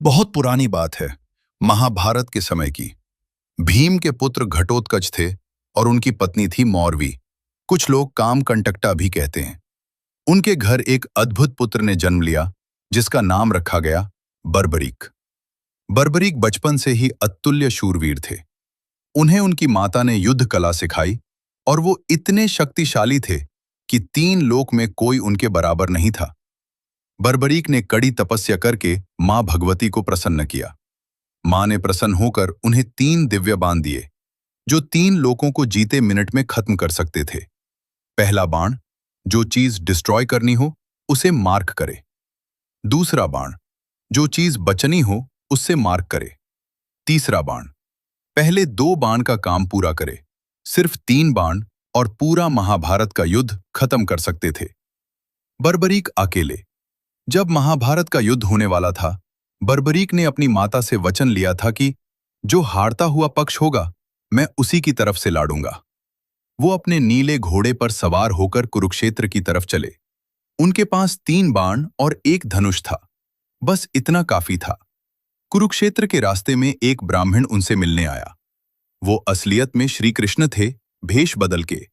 बहुत पुरानी बात है, महाभारत के समय की। भीम के पुत्र घटोत्कच थे और उनकी पत्नी थी मौरवी। कुछ लोग कामकंटकटा भी कहते हैं। उनके घर एक अद्भुत पुत्र ने जन्म लिया, जिसका नाम रखा गया बर्बरीक। बर्बरीक बचपन से ही अतुल्य शूरवीर थे। उन्हें उनकी माता ने युद्ध कला सिखाई और वो इतने शक्तिशाली थे कि 3 लोक में कोई उनके बराबर नहीं था। बर्बरीक ने कड़ी तपस्या करके मां भगवती को प्रसन्न किया। मां ने प्रसन्न होकर उन्हें 3 दिव्य बाण दिए, जो 3 लोकों को जीते मिनट में खत्म कर सकते थे। पहला बाण, जो चीज डिस्ट्रॉय करनी हो उसे मार्क करे। दूसरा बाण, जो चीज बचनी हो उससे मार्क करे। तीसरा बाण, पहले 2 बाण का काम पूरा करे। सिर्फ 3 बाण और पूरा महाभारत का युद्ध खत्म कर सकते थे। बर्बरीक अकेले। जब महाभारत का युद्ध होने वाला था, बर्बरीक ने अपनी माता से वचन लिया था कि जो हारता हुआ पक्ष होगा, मैं उसी की तरफ से लाडूंगा। वो अपने नीले घोड़े पर सवार होकर कुरुक्षेत्र की तरफ चले। उनके पास 3 बाण और एक धनुष था। बस इतना काफी था। कुरुक्षेत्र के रास्ते में एक ब्राह्मण उनसे मिलने आया। वो असलियत में श्री कृष्ण थे, भेष बदल के।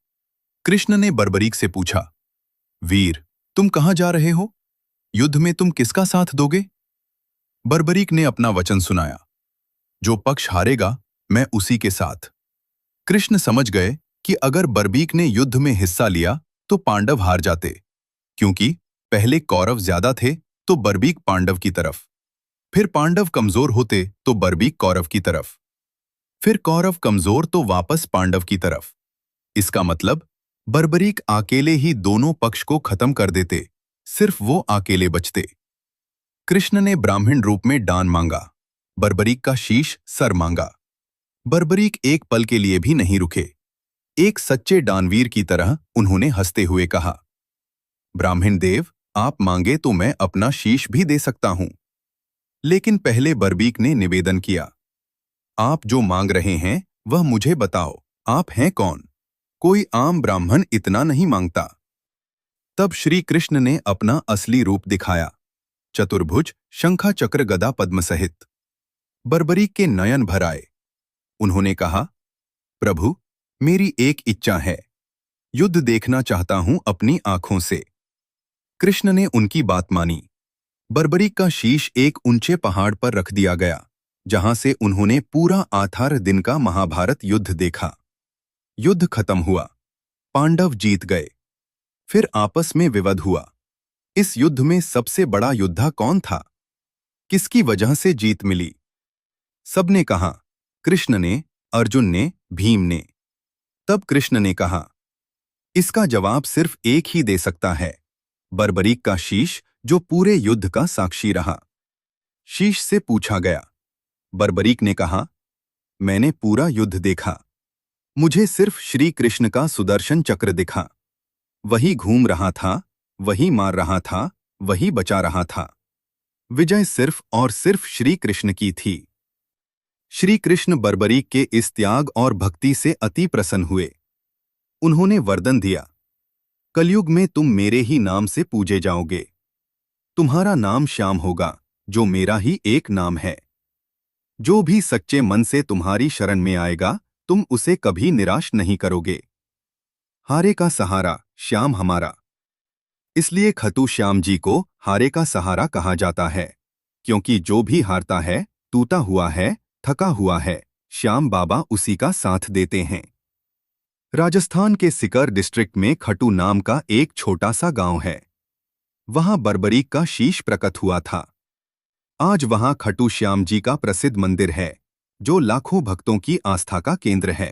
कृष्ण ने बर्बरीक से पूछा, वीर, तुम कहां जा रहे हो? युद्ध में तुम किसका साथ दोगे? बर्बरीक ने अपना वचन सुनाया, जो पक्ष हारेगा मैं उसी के साथ। कृष्ण समझ गए कि अगर बर्बरीक ने युद्ध में हिस्सा लिया तो पांडव हार जाते, क्योंकि पहले कौरव ज्यादा थे तो बर्बरीक पांडव की तरफ, फिर पांडव कमजोर होते तो बर्बरीक कौरव की तरफ, फिर कौरव कमजोर तो वापस पांडव की तरफ। इसका मतलब बर्बरीक अकेले ही दोनों पक्ष को खत्म कर देते, सिर्फ वो अकेले बचते। कृष्ण ने ब्राह्मण रूप में दान मांगा, बर्बरीक का शीश सर मांगा। बर्बरीक एक पल के लिए भी नहीं रुके। एक सच्चे दानवीर की तरह उन्होंने हंसते हुए कहा, ब्राह्मण देव, आप मांगे तो मैं अपना शीश भी दे सकता हूं। लेकिन पहले बर्बरीक ने निवेदन किया, आप जो मांग रहे हैं वह मुझे बताओ, आप हैं कौन? कोई आम ब्राह्मण इतना नहीं मांगता। तब श्री कृष्ण ने अपना असली रूप दिखाया, चतुर्भुज, शंखा चक्र गदा पद्म सहित। बर्बरीक के नयन भर आए। उन्होंने कहा, प्रभु, मेरी एक इच्छा है, युद्ध देखना चाहता हूं अपनी आंखों से। कृष्ण ने उनकी बात मानी। बर्बरीक का शीश एक ऊंचे पहाड़ पर रख दिया गया, जहां से उन्होंने पूरा 18 दिन का महाभारत युद्ध देखा। युद्ध खत्म हुआ, पांडव जीत गए। फिर आपस में विवाद हुआ। इस युद्ध में सबसे बड़ा योद्धा कौन था? किसकी वजह से जीत मिली? सबने कहा, कृष्ण ने, अर्जुन ने, भीम ने। तब कृष्ण ने कहा, इसका जवाब सिर्फ एक ही दे सकता है, बर्बरीक का शीश, जो पूरे युद्ध का साक्षी रहा। शीश से पूछा गया। बर्बरीक ने कहा, मैंने पूरा युद्ध देखा। मुझे सिर्फ श्री कृष्ण का सुदर्शन चक्र दिखा। वही घूम रहा था, वही मार रहा था, वही बचा रहा था। विजय सिर्फ और सिर्फ श्री कृष्ण की थी। श्री कृष्ण बर्बरीक के इस त्याग और भक्ति से अति प्रसन्न हुए। उन्होंने वरदान दिया, कलयुग में तुम मेरे ही नाम से पूजे जाओगे। तुम्हारा नाम श्याम होगा, जो मेरा ही एक नाम है। जो भी सच्चे मन से तुम्हारी शरण में आएगा, तुम उसे कभी निराश नहीं करोगे। हारे का सहारा श्याम हमारा। इसलिए खाटू श्याम जी को हारे का सहारा कहा जाता है, क्योंकि जो भी हारता है, टूटा हुआ है, थका हुआ है, श्याम बाबा उसी का साथ देते हैं। राजस्थान के सीकर डिस्ट्रिक्ट में खाटू नाम का एक छोटा सा गांव है। वहां बर्बरीक का शीश प्रकट हुआ था। आज वहां खाटू श्याम जी का प्रसिद्ध मंदिर है, जो लाखों भक्तों की आस्था का केंद्र है।